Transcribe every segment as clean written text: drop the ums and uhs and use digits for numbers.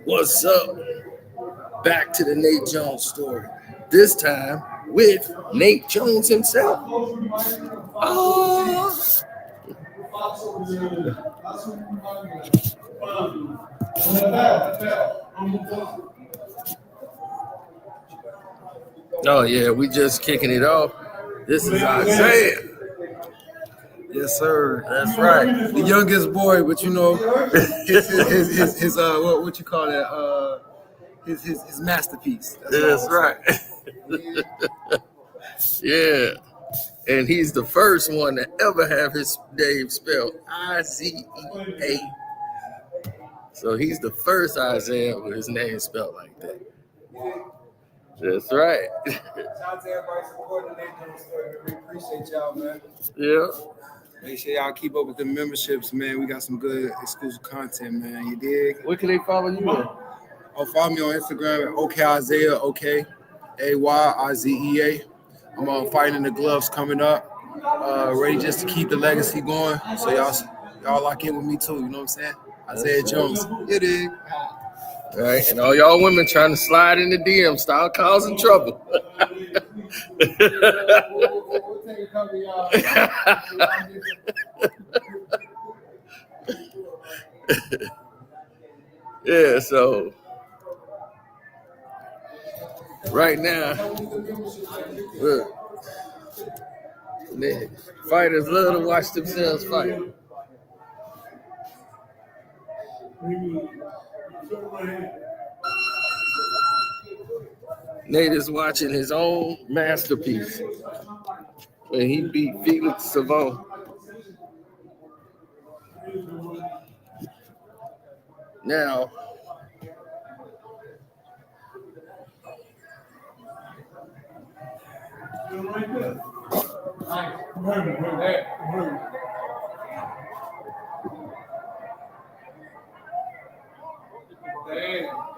What's up? Back to the Nate Jones story. This time with Nate Jones himself. Oh, oh yeah, we just kicking it off. This is Isaiah. Yes, sir. That's right. The youngest boy, but you know, his what you call that? His masterpiece. That's right. Yeah. And he's the first one to ever have his name spelled Izea. So he's the first Isaiah with his name spelled like that. That's right. Shout out to everybody supporting the Nate Jones story. We appreciate y'all, man. Yeah. Make sure y'all keep up with the memberships, man. We got some good exclusive content, man. You dig? Where can they follow you at? Oh, follow me on Instagram at OKIsaiah, OKAYIZEA. I'm fighting in the gloves coming up. Ready just to keep the legacy going. So y'all lock in with me too, you know what I'm saying? Isaiah Jones. You dig? All right, and all y'all women trying to slide in the DM, start causing trouble. Yeah, so right now, look, fighters love to watch themselves fight. Nate is watching his own masterpiece when he beat Felix Savon. Now,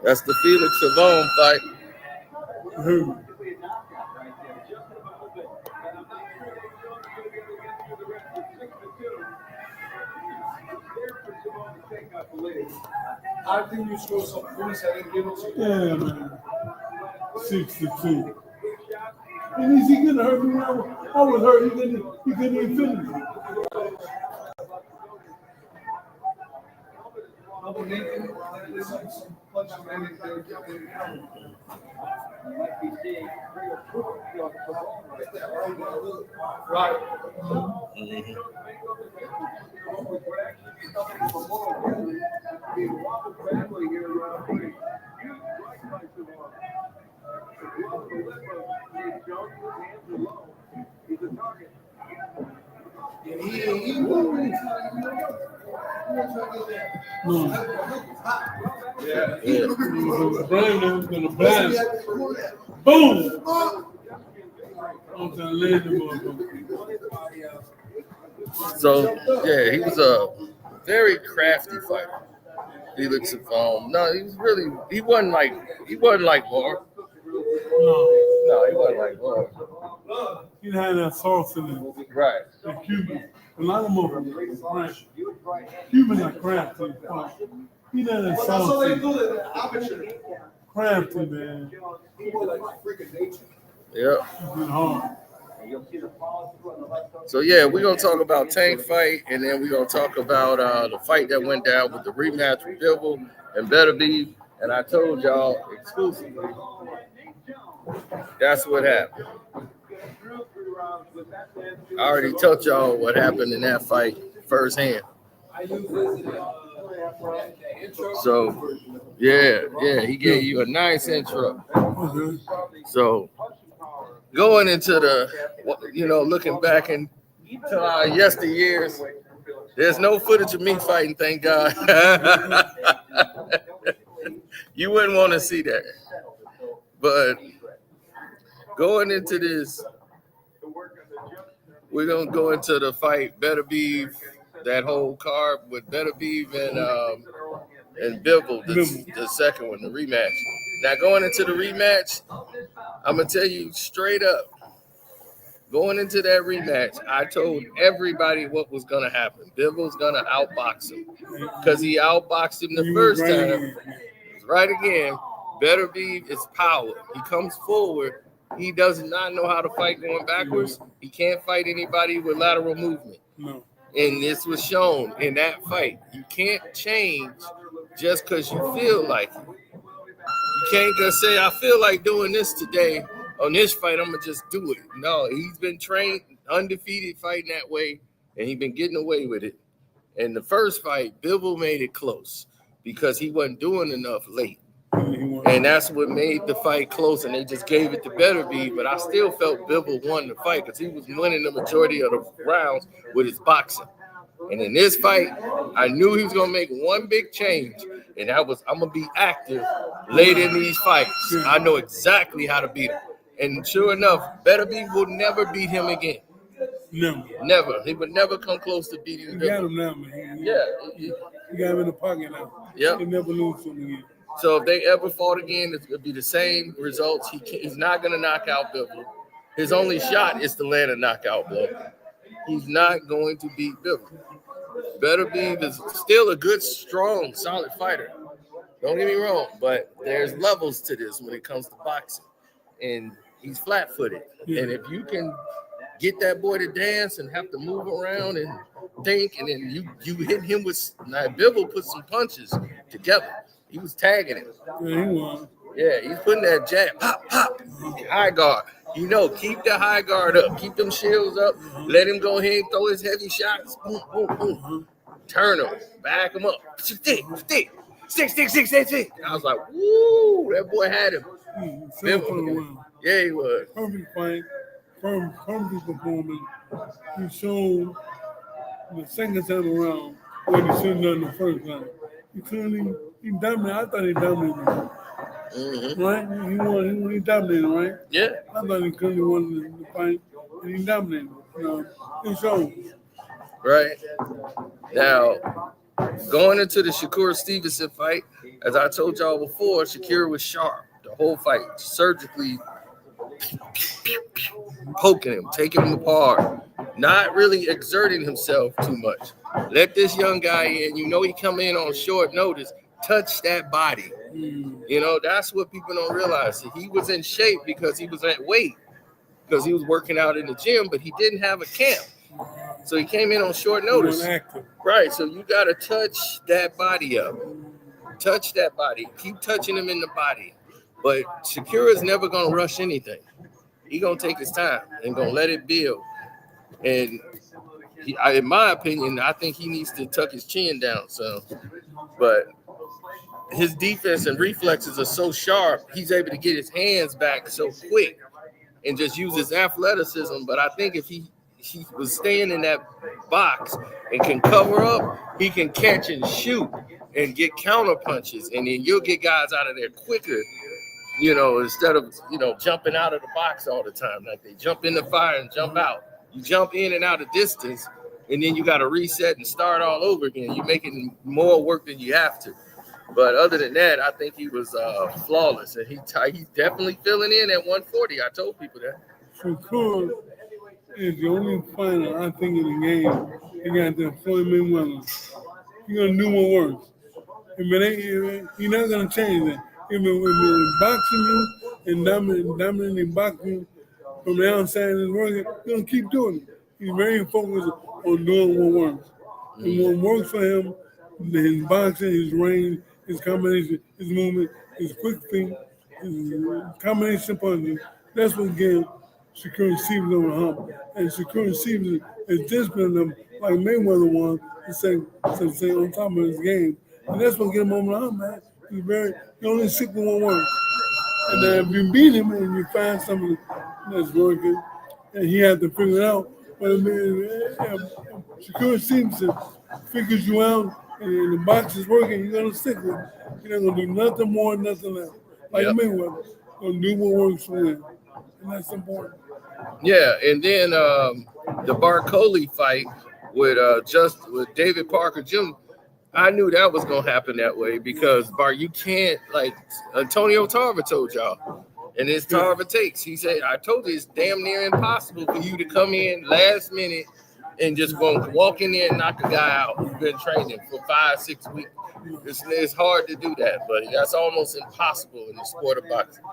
that's the Felix Savon fight. I think you scored some points. I didn't give it to you. Yeah, man. 62. And is he gonna hurt me? I was hurt. He couldn't even finish me. Right. Yeah. Gonna blast. Boom! I'm gonna land the motherfucker. So, yeah, he was a very crafty fighter. Felix Savon. No, he wasn't like War. No, he wasn't like War. He had that sauce in it. Right. The Cuban. A lot of motherfuckers are crafty. Cubans are crafty. He had that sauce in it. Crafty, man. Yeah. So yeah, we're gonna talk about Tank fight, and then we're gonna talk about the fight that went down with the rematch with Bivol and Better Be. And I told y'all exclusively that's what happened. I already told y'all what happened in that fight firsthand. So yeah, he gave you a nice intro. So going into the, looking back into our yesteryears, there's no footage of me fighting, thank God. You wouldn't want to see that. But going into this, we're going to go into the fight, Better Be, that whole card with Better Be and Bivol, the second one, the rematch. Now, going into the rematch, I'm going to tell you straight up, going into that rematch, I told everybody what was going to happen. Bivol's going to outbox him because he outboxed him the first time. right again. Better be his power. He comes forward. He does not know how to fight going backwards. He can't fight anybody with lateral movement. No. And this was shown in that fight. You can't change just because you feel like it. You can't just say, I feel like doing this today. On this fight, I'm going to just do it. No, he's been trained, undefeated fighting that way, and he's been getting away with it. In the first fight, Bivol made it close because he wasn't doing enough late. And that's what made the fight close, and they just gave it to Beterbiev. But I still felt Bivol won the fight because he was winning the majority of the rounds with his boxing. And in this fight, I knew he was going to make one big change, and that was I'm going to be active late in these fights. I know exactly how to beat him. And sure enough, Beterbiev will never beat him again. Never. He would never come close to beating him. He got him now, man. He got him in the pocket now. Yep. He never lose him again. So if they ever fought again, it would be the same results. He's not going to knock out Bivol. His only shot is to land a knockout blow. He's not going to beat Bivol. Beterbiev is still a good, strong, solid fighter. Don't get me wrong, but there's levels to this when it comes to boxing. And he's flat-footed. Yeah. And if you can get that boy to dance and have to move around and think, and then you hit him with – now, Bivol put some punches together. He was tagging him. Yeah, he was. Yeah, he's putting that jab, pop, pop, high guard. Keep the high guard up. Keep them shields up. Let him go ahead and throw his heavy shots. Boom, boom, boom. Turn him. Back him up. Stick. I was like, woo, that boy had him. Yeah, he was. Perfect fight. Perfect performance. He showed the second time around what he should have done the first time. He dominated. I thought he dominated him. Mm-hmm. Right? He dominated, right? Yeah. I thought he couldn't have won the fight, and he dominated. It shows. Right. Now, going into the Shakur Stevenson fight, as I told y'all before, Shakur was sharp the whole fight, surgically poking him, taking him apart, not really exerting himself too much. Let this young guy in. He come in on short notice. Touch that body. That's what people don't realize. He was in shape because he was at weight, because he was working out in the gym, but he didn't have a camp. So he came in on short notice. Right, so you got to touch that body up. Touch that body. Keep touching him in the body. But Shakur is never going to rush anything. He's going to take his time and going to let it build. And in my opinion, I think he needs to tuck his chin down some. But his defense and reflexes are so sharp, he's able to get his hands back so quick and just use his athleticism. But I think if he was staying in that box and can cover up, he can catch and shoot and get counter punches. And then you'll get guys out of there quicker, instead of, jumping out of the box all the time. Like they jump in the fire and jump out. You jump in and out of distance, and then you got to reset and start all over again. You're making more work than you have to. But other than that, I think he was flawless, and he's definitely filling in at 140. I told people that. Shakur is the only fighter I think in the game. He got the Floyd Mayweather. He's gonna do what works. He's not gonna change that. If it's boxing you and dominating boxing from the outside and working, he's gonna keep doing it. He's very focused on doing what works. And what works for him, his boxing, his range, his combination, his movement, his quick feet, his combination punches, that's what gives Shakur Stevenson over the hump. And Shakur Stevenson is disciplining them like Mayweather won to stay on top of his game. And that's what gets him over the hump, man. He only stick with one word. And then if you beat him and you find something that's working, and he has to figure it out. But if Shakur Stevenson figures you out and the box is working, you're going to stick with it. You're not going to do nothing more, nothing less. Like Mayweather, going to do what works for him. And that's important. Yeah, and then the Barcoli fight with David Parker Jr., I knew that was going to happen that way because, you can't, like Antonio Tarver told y'all, and it's Tarver takes. He said, I told you it's damn near impossible for you to come in last minute and just going to walk in there and knock a guy out who's been training for 5-6 weeks. It's hard to do that, but that's almost impossible in the sport of boxing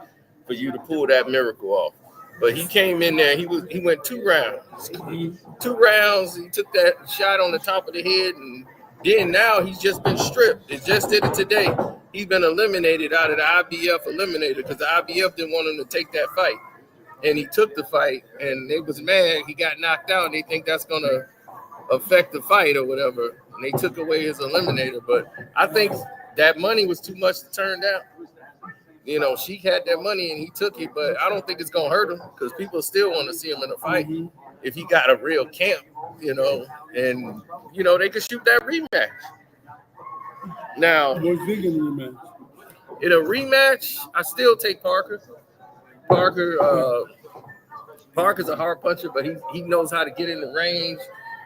for you to pull that miracle off. But he came in there. He went 2 rounds. 2 rounds. He took that shot on the top of the head, and then now he's just been stripped. They just did it today. He's been eliminated out of the IBF eliminator because the IBF didn't want him to take that fight. And he took the fight, and they was mad. He got knocked out, and they think that's going to affect the fight or whatever. And they took away his eliminator. But I think that money was too much to turn down. You know, Sheik had that money, and he took it. But I don't think it's going to hurt him because people still want to see him in a fight if he got a real camp, you know. And, you know, they could shoot that rematch. Now, What's big in the rematch? in a rematch, I still take Parker. Parker's a hard puncher, but he knows how to get in the range.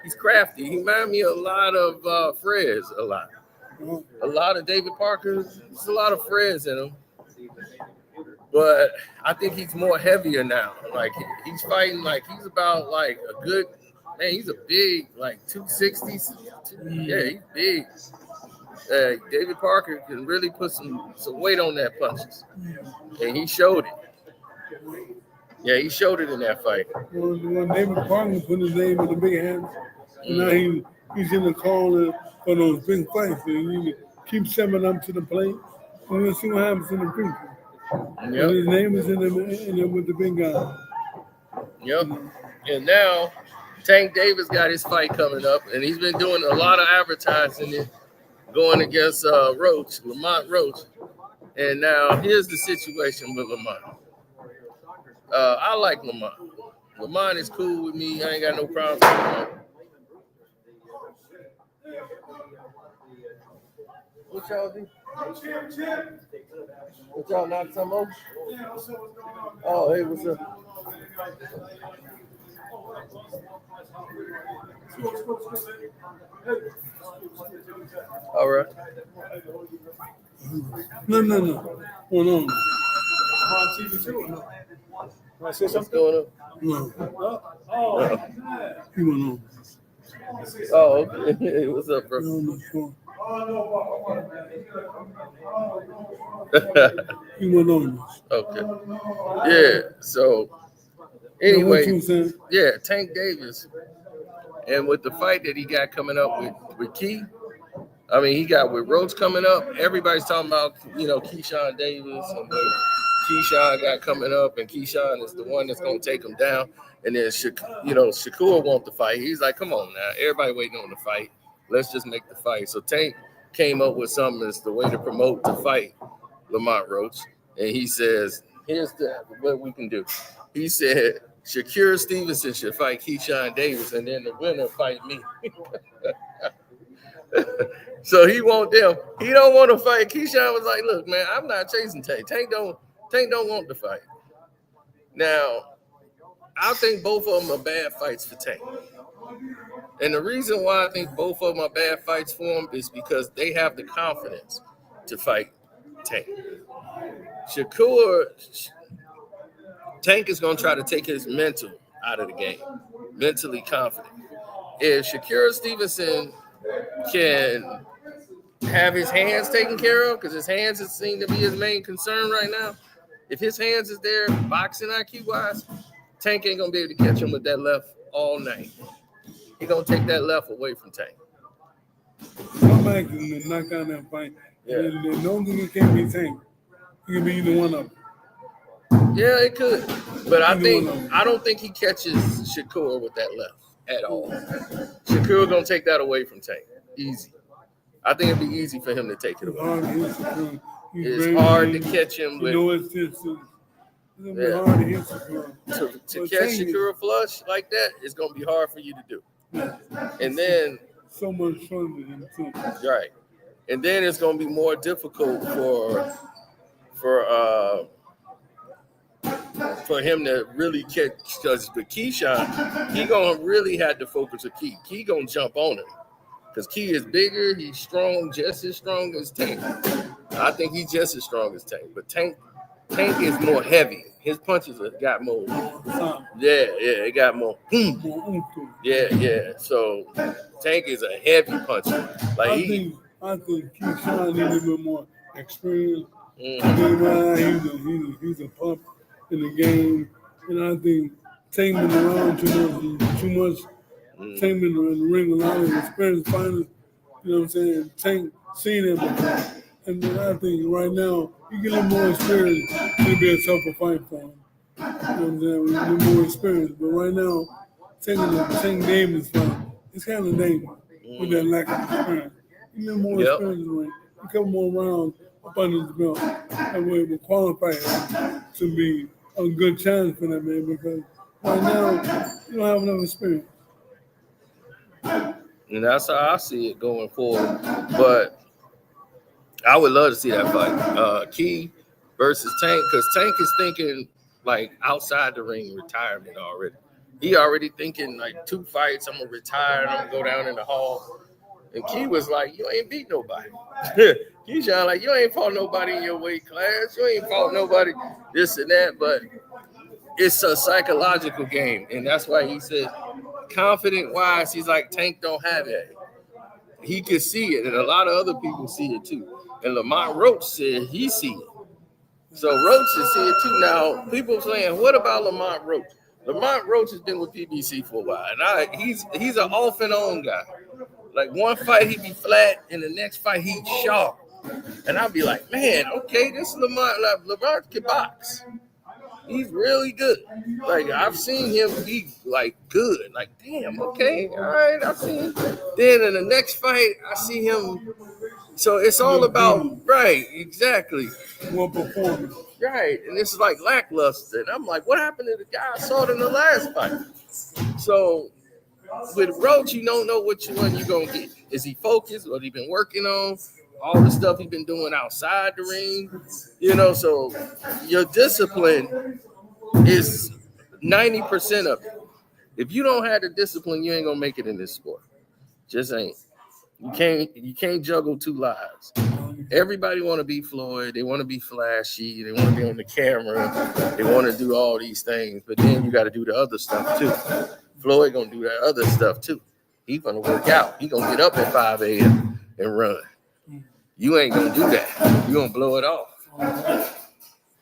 He's crafty. He reminds me a lot of Frez, a lot of David Parker. There's a lot of Frez in him. But I think he's more heavier now. Like, he's fighting like he's about like a good, man, he's a big, like 260. Yeah, he's big. David Parker can really put some weight on that punches. And he showed it. Yeah, he showed it in that fight. When David Parker put his name in the big hands, and now he's in the corner for those big fights. And he keeps sending them to the plate, and we'll see what happens in the future. Yep. His name is in them with the big guy. Yep. And now Tank Davis got his fight coming up, and he's been doing a lot of advertising going against Lamont Roach. And now here's the situation with Lamont. I like Lamont. Lamont is cool with me. I ain't got no problems with Lamont. What y'all do? What y'all knock some over? Oh, hey, what's up? All right. No. Hold on. On TV too. No. Want to say What's something? going on? No. He went on. Oh, okay. Hey, what's up, bro? He on the phone. He went on. Okay. Yeah. So anyway, What you saying? yeah, Tank Davis, and with the fight that he got coming up with Key, I mean, he got with Roach coming up. Everybody's talking about, you know, Keyshawn Davis and what Keyshawn got coming up, and Keyshawn is the one that's going to take him down. And then, Shakur wants the fight. He's like, come on now. Everybody waiting on the fight. Let's just make the fight. So Tank came up with something that's the way to promote the fight, Lamont Roach. And he says, here's what we can do. He said, Shakur Stevenson should fight Keyshawn Davis, and then the winner fight me. So he want them. He don't want to fight. Keyshawn was like, look, man, I'm not chasing Tank. Tank don't want the fight. Now, I think both of them are bad fights for Tank. And the reason why I think both of them are bad fights for him is because they have the confidence to fight Tank. Tank is going to try to take his mental out of the game, mentally confident. If Shakur Stevenson can have his hands taken care of, because his hands seem to be his main concern right now. If his hands is there, boxing IQ-wise, Tank ain't going to be able to catch him with that left all night. He's going to take that left away from Tank. Somebody can knock down that fight. Yeah. And the only thing it can't be Tank. It can be either one of them. Yeah, it could. But I don't think he catches Shakur with that left at all. Shakur going to take that away from Tank. Easy. I think it'd be easy for him to take it away. It's hard to catch him with. It's gonna be hard to hit Shakur. To catch Shakur flush like that, it's gonna be hard for you to do. And then So much fun with him too. right, and then it's gonna be more difficult for him to really catch, because with Keyshawn, he gonna really have to focus with Key. Key gonna jump on him because Key is bigger, he's strong, just as strong as Tank. I think he's just as strong as Tank, but Tank is more heavy. his punches have got more. Stop. Yeah, it got more. Boom. More oomph to Yeah, it. yeah. So Tank is a heavy puncher. Like I think Keyshawn needs a little more experience. I think right now he's a pup in the game, and I think Tank been around too much. Tank been in the ring with a lot of experienced fighters. You know what I'm saying? Tank seen him before, and then I think right now he get a little more experience. It'll be a tougher fight for him. You know what I'm saying? With a little more experience, but right now Tank Davis fight, it's kind of dangerous with that lack of experience. He need more experience in the ring. A couple more rounds up under his belt. That way it will qualify him to be a good challenge for that man because right now you don't have enough experience. And that's how I see it going forward. But I would love to see that fight. Key versus Tank, because Tank is thinking like outside the ring retirement already. He already thinking like 2 fights, I'm gonna retire and I'm gonna go down in the hall. And Key was like, you ain't beat nobody. He's like, you ain't fought nobody in your weight class. You ain't fought nobody this and that. But it's a psychological game. And that's why he said, confident wise, he's like, Tank don't have that. He can see it. And a lot of other people see it too. And Lamont Roach said he see it. So Roach is see it too. Now, people saying, what about Lamont Roach? Lamont Roach has been with PBC for a while. And he's an off and on guy. Like one fight he be flat, and the next fight he sharp. And I'll be like, man, okay, this is Lamont. Like, Lamont can box. He's really good. Like I've seen him be like good. Like, damn, okay, all right, I've seen. Then in the next fight, I see him. So it's all about right, exactly. One performance. Right, and this is like lackluster. And I'm like, what happened to the guy I saw it in the last fight? So with Roach, you don't know which one you're gonna get. Is he focused? What he been working on? All the stuff he been doing outside the ring, you know. So your discipline is 90% of it. If you don't have the discipline, you ain't gonna make it in this sport. Just ain't. You can't juggle 2 lives. Everybody want to be Floyd. They want to be flashy. They want to be on the camera. They want to do all these things. But then you got to do the other stuff too. Floyd gonna do that other stuff too. He gonna work out. He gonna get up at 5 a.m. and run. You ain't gonna do that. You gonna blow it off.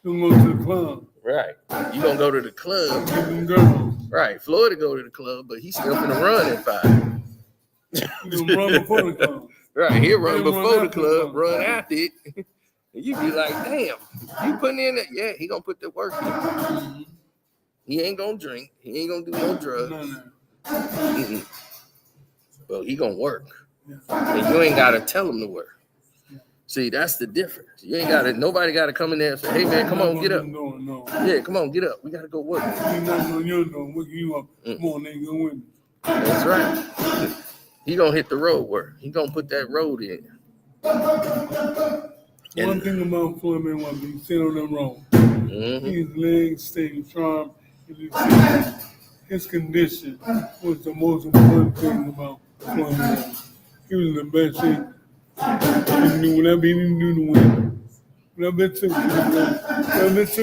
You go to the club. Right. You gonna go to the club. Girls. Right. Floyd to go to the club, but he's still gonna run at 5. You gonna run before the club. Right. He'll run before the club, club. run after it. And you be like, damn, you putting in it? Yeah, he gonna put the work in. He ain't gonna drink. He ain't gonna do no drugs. No. But he gonna work. And you ain't gotta tell him to work. See, that's the difference. You ain't gotta. Nobody gotta come in there and say, "Hey man, come on, get up." No. Yeah, come on, get up. We gotta go work. He's not on your door, waking you up. Come on, nigga, go with me. That's right. He gonna hit the road work. He gonna put that road in. One thing about Floyd Mayweather, he sit on that road. His legs stay sharp. His condition was the most important thing about Floyd Mayweather. He was in the best shape. He knew whatever he didn't do to win. Whatever it took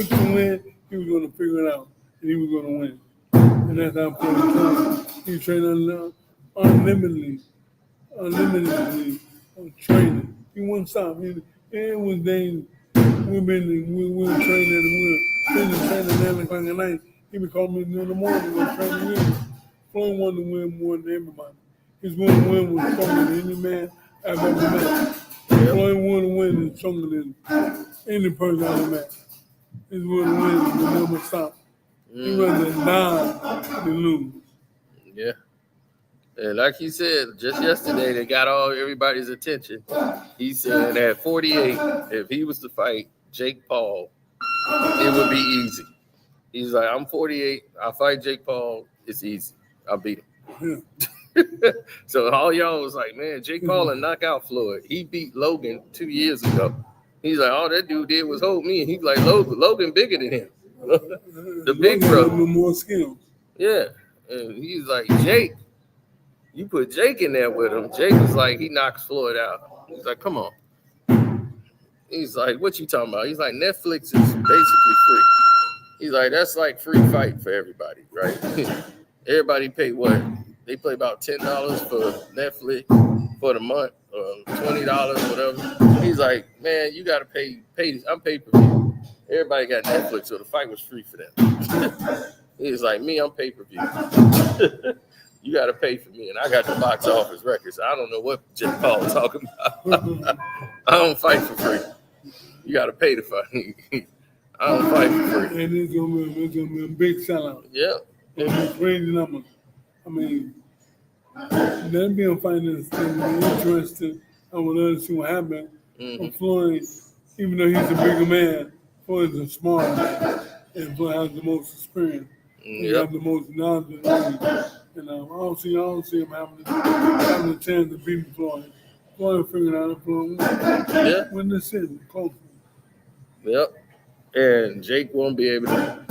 to win, he was going to figure it out. And he was going to win. And that's how Floyd was. He trained unlimitedly on training. He wouldn't stop. It was days we were training and we were training 9 o'clock at night. He would call me in the morning to train again. Floyd wanted to win more than everybody. His win to win was stronger than any man I've ever met. Floyd won to win is stronger than any person I've ever met. His win to win will never stop. He rather die than lose. Yeah. And like he said, just yesterday, they got everybody's attention. He said at 48, if he was to fight Jake Paul, it would be easy. He's like, I'm 48. I'll fight Jake Paul. It's easy. I'll beat him. Yeah. So all y'all was like, man, Jake Paul and knock out Floyd. He beat Logan 2 years ago. He's like, all that dude did was hold me. And he's like, Logan bigger than him. The big brother. More skills. Yeah. And he's like, Jake. You put Jake in there with him. Jake was like, he knocks Floyd out. He's like, come on. He's like, what you talking about? He's like, Netflix is basically free. He's like, that's like free fight for everybody, right? Everybody pay what? They pay about $10 for Netflix for the month, $20, whatever. He's like, man, you gotta pay. I'm pay per view. Everybody got Netflix, so the fight was free for them. He's like, me, I'm pay per view. You gotta pay for me, and I got the box office records. So I don't know what Jake Paul talking about. I don't fight for free. You gotta pay to fight. I don't fight for free. And it's gonna be a big sellout. Yeah. It's a crazy number. I mean, that being fighting is interesting. I would love to see what happened. Mm-hmm. Floyd, even though he's a bigger man, Floyd's a smaller man, and Floyd has the most experience. He has the most knowledge. And I don't see him having a chance to beat Floyd. Floyd figured out if Floyd win this season, close. Yep. And Jake won't be able to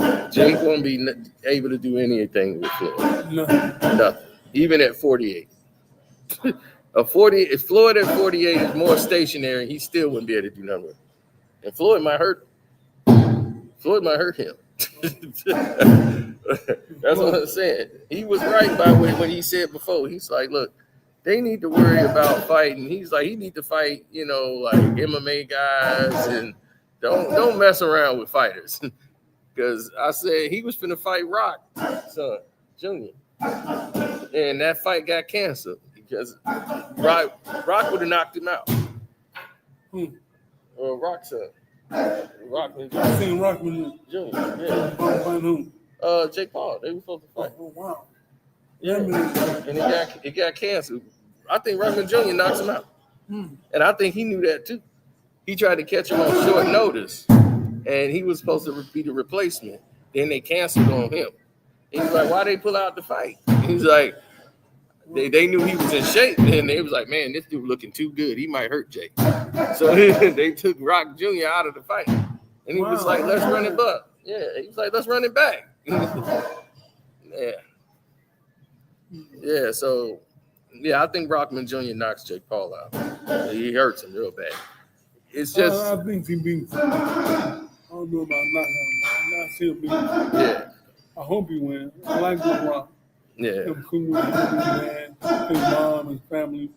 do anything with Floyd. Nothing. Even at 48. If Floyd at 48 is more stationary, he still wouldn't be able to do nothing with him. And Floyd might hurt him. That's what I'm saying. He was right by what he said before. He's like, look, they need to worry about fighting. He's like, he need to fight, like MMA guys, and don't mess around with fighters. Because I said he was finna fight Rock, son, Jr. And that fight got canceled because Rock would have knocked him out. Or Rock, son. Rockman. I seen Rockman Jr. Yeah. Fight who? Jake Paul. They were supposed to fight. Oh wow. Yeah. And it got canceled. I think Rockman Jr. knocks him out. And I think he knew that too. He tried to catch him on short notice, and he was supposed to be the replacement. Then they canceled on him. And he's like, why they pull out the fight? He's like, they knew he was in shape, and they was like, man, this dude looking too good. He might hurt Jake. So they took Rock Jr. out of the fight. And he was like, let's run it back. Yeah, he was like, let's run it back. Yeah. Yeah, so, I think Rockman Jr. knocks Jake Paul out. He hurts him real bad. It's just... I think he beats him. I don't know about knocking him. I see him beat him. Yeah. I hope he wins. I like the Rock. Yeah. Him cool with his dad, his mom, his family.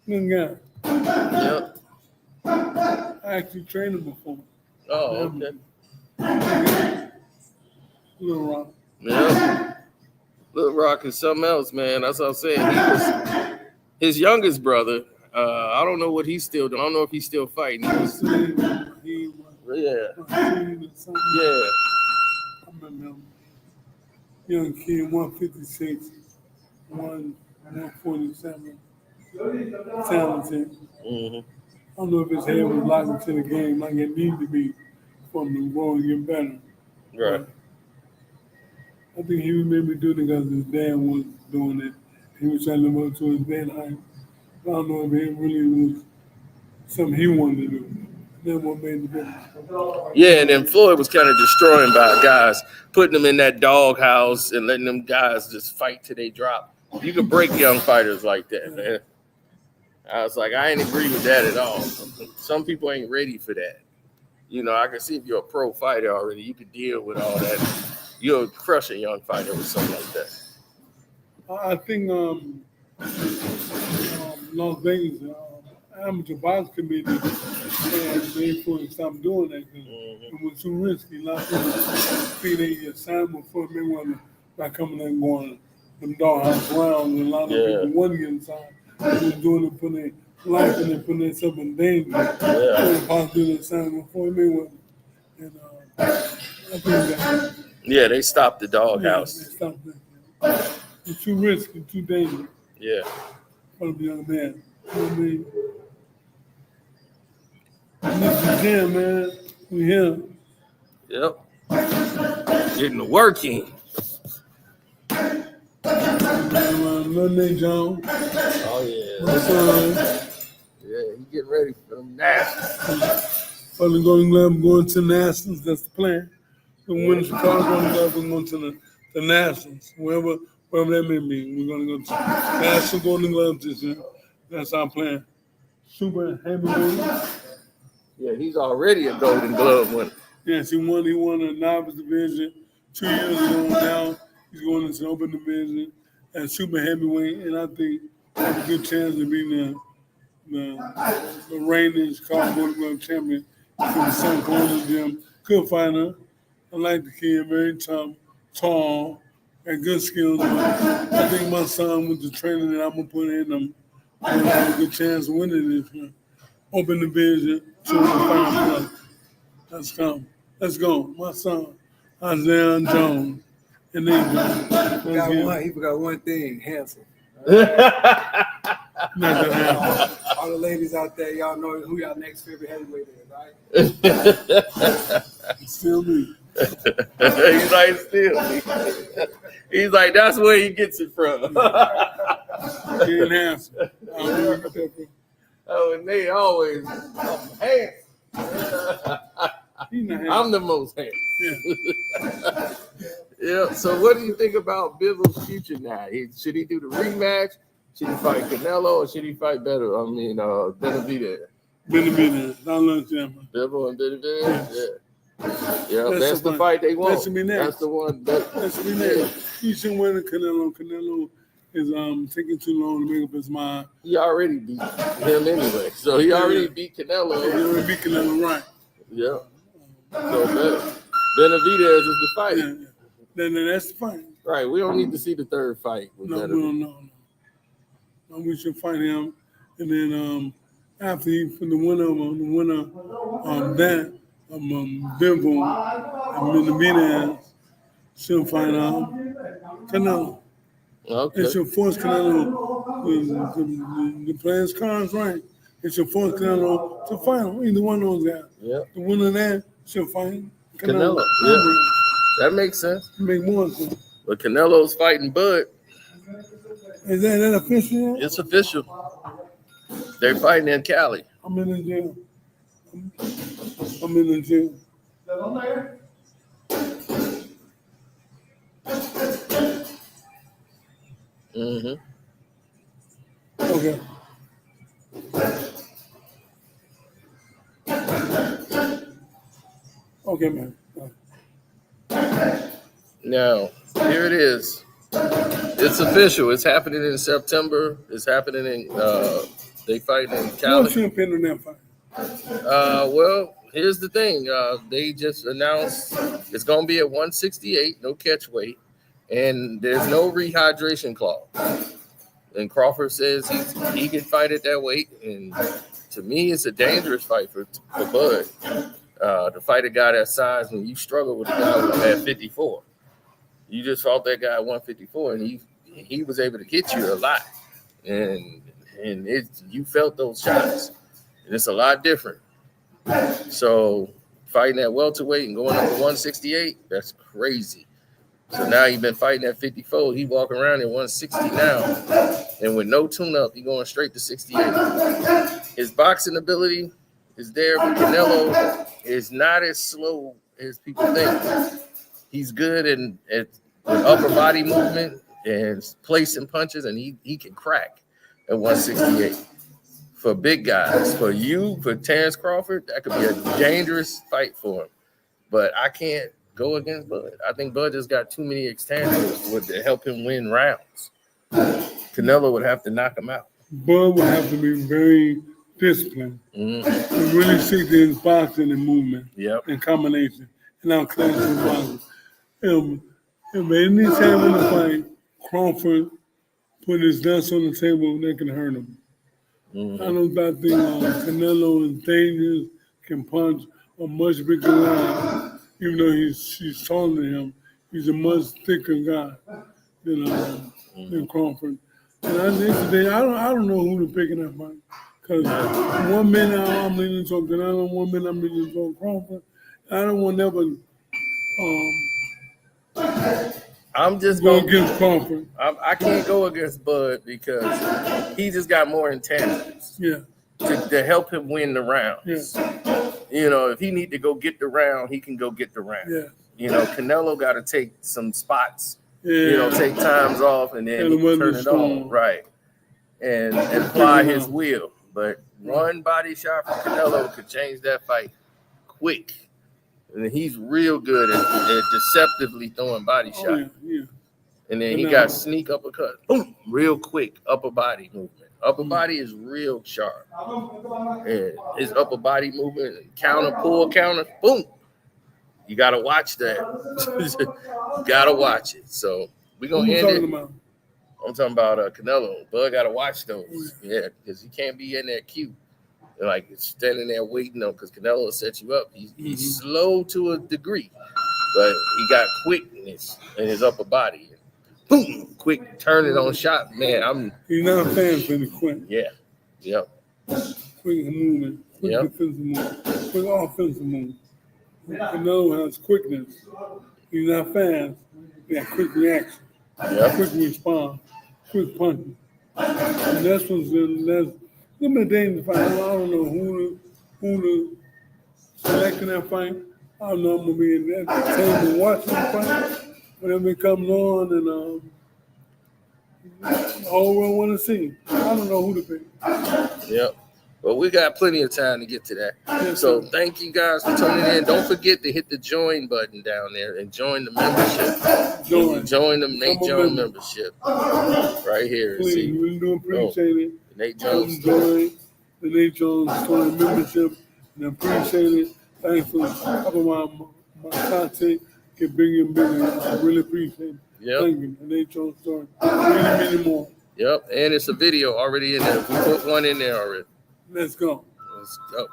Good guy. Yep. I actually trained him before. Oh, okay. Little Rock. Yeah. Little Rock is something else, man. That's what I'm saying. He was his youngest brother. I don't know what he's still doing. I don't know if he's still fighting. Yeah. I remember him. Young kid, 156, 147. Talented. Mm-hmm. I don't know if his head was locked into the game like it needed to be from the growing and get better. Right. I think he was maybe doing it because his dad was doing it. He was trying to live up to his dad height. I don't know if it really was something he wanted to do. That's what made the difference. Yeah, and then Floyd was kind of destroying by guys, putting them in that doghouse and letting them guys just fight till they drop. You can break young fighters like that, man. I was like, I ain't agree with that at all. Some people ain't ready for that. I can see if you're a pro fighter already, you can deal with all that. You'll crush a young fighter with something like that. I think Las Vegas amateur box committee and they supposed to stop doing that because it was too risky. A lot of people see they assignment for me when by coming and going them doghouse rounds, and a lot of people wasn't getting signed. They was doing it, putting their life and putting themselves in danger. Yeah. Possibly assignment for me, and I think that. Yeah, they stopped the doghouse. Yeah, they stopped that. It's too risky, too dangerous. Yeah. For the young man. You know what I mean? This is him, man. We here. Yep. Getting the work in. Monday, John. Oh, yeah. My son. Yeah, he getting ready for them nationals. For the Golden Glove, going to the Nationals. That's the plan. So when the Chicago Golden Glove, we're going to the Nationals. Wherever that may be. We're going to go to National Golden Glove this year. That's our plan. Super heavyweight. Yeah, he's already a Golden Glove winner. Yes, he won a novice division. 2 years ago now. He's going into the open division at super heavyweight, and I think he has a good chance of being the reigning college world champion from the Sun Corner Gym. Good fighter. I like the kid, very tough, tall, and good skills. But I think my son, with the training that I'm going to put in him, will have a good chance of winning this one. Open division, 205 plus. Let's go. My son, Isaiah Jones. And then He forgot one thing, handsome. Not that happen. All the ladies out there, y'all know who y'all next favorite heavyweight is, right? Still me. He's like, still. He's like, that's where he gets it from. Getting handsome. I don't know where you get that from. Oh, and they always, handsome. He's not handsome. I'm the most handsome. Yeah. Yeah. So, what do you think about Bivol's future now? Should he do the rematch? Should he fight Canelo, or should he fight Benavidez? Benavidez. I love him. Bivol and Benavidez? Yeah. That's That's the fight they want. That should be next. That's the one. That should be next. He should win the Canelo. Canelo is taking too long to make up his mind. He already beat him anyway. So, he already beat Canelo. He already beat Canelo, right. Yeah. So, Benavidez is the fight. Yeah. Then that's the fight. Right. We don't need to see the third fight. With No, Benavidez. no. We should fight him, and then after for the winner of that, Bivol and Benavidez should fight Canelo. Okay. It should force Canelo the players' cards right. It should force Canelo to fight him. Either one of those guys. Yeah. The winner of that should fight Canelo. Yeah. That makes sense. Make more sense. But Canelo's fighting Bud. Is that official? It's official. They're fighting in Cali. I'm in the jail. I'm in the jail. Mm-hmm. Okay. Okay, man. Now, here it is. It's official. It's happening in September. It's happening in they fighting in Cali. What's your opinion on that fight? Well, here's the thing. They just announced it's gonna be at 168, no catch weight, and there's no rehydration clause. And Crawford says he can fight at that weight, and to me, it's a dangerous fight for Bud. To fight a guy that size when you struggle with a guy at 54. You just fought that guy at 154, and he was able to hit you a lot, and you felt those shots, and it's a lot different. So fighting at welterweight and going up to 168, that's crazy. So now you've been fighting at 54. He walking around at 160 now, and with no tune-up, he going straight to 68. His boxing ability is there, but Canelo is not as slow as people think. He's good at upper body movement and placing punches, and he can crack at 168. For big guys, for Terrence Crawford, that could be a dangerous fight for him. But I can't go against Bud. I think Bud just got too many extangibles to help him win rounds. Canelo would have to knock him out. Bud would have to be very disciplined and really stick to his boxing and movement and combination and out class his boxing. Anytime in the fight, Crawford put his dust on the table, that can hurt him. I don't think Canelo is dangerous, can punch a much bigger guy. Even though he's taller than him, he's a much thicker guy than Crawford. And I don't know who to pick in that fight. Because 1 minute I'm leaning toward Canelo, 1 minute I'm leaning toward Crawford. I don't want to never I'm just go going against Crawford. I can't go against Bud because he just got more intangibles to help him win the rounds. Yeah. You know, if he need to go get the round, he can go get the round. Yeah. You know, Canelo got to take some spots. Yeah. You know, take times off and then turn it on, right? And apply his will. But one body shot from Canelo could change that fight quick. And he's real good at deceptively throwing body shots. Oh, yeah. And then he got sneak uppercut. Boom, real quick upper body movement. Upper body is real sharp. And his upper body movement, counter, pull, counter, boom. You got to watch that. You got to watch it. So we're going to end it. I'm talking about Canelo. Bud got to watch those. Yeah, because he can't be in there cute. Like standing there waiting though, because Canelo will set you up. He's slow to a degree, but he got quickness in his upper body. Boom, quick turn it on shot. Man, he's not a fan for the quick. Yeah. Yep. Quick movement, quick defensive movement, quick offensive movement. Canelo has quickness. He's not fast. He has quick reaction, quick response, quick punching. And that's them the dangerous fight. I don't know who to select in that fight. I don't know. I'm gonna be in that table watching the fight whenever it comes on, and the whole world want to see. I don't know who to pick. Yep. Well, we got plenty of time to get to that. Yes, so thank you guys for tuning in. Don't forget to hit the join button down there and join the membership. Join the Nate Jones membership right here. Please, see. We do appreciate it. Nate Jones. Join the Nate Jones Story membership and appreciate it. Thanks for helping my content get bigger and bigger. I really appreciate it. Yep. Thank you. The Nate Jones Story. Many more. Yep. And it's a video already in there. We put one in there already. Let's go. Let's go.